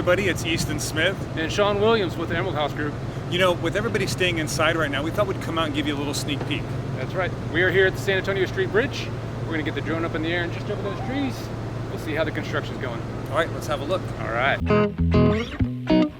everybody, it's Easton Smith. And Sean Williams with the Emerald House Group. You know, with everybody staying inside right now, we thought we'd come out and give you a little sneak peek. That's right. We are here at the San Antonio Street Bridge. We're going to get the drone up in the air and just over those trees. We'll see how the construction's going. All right, let's have a look. All right. You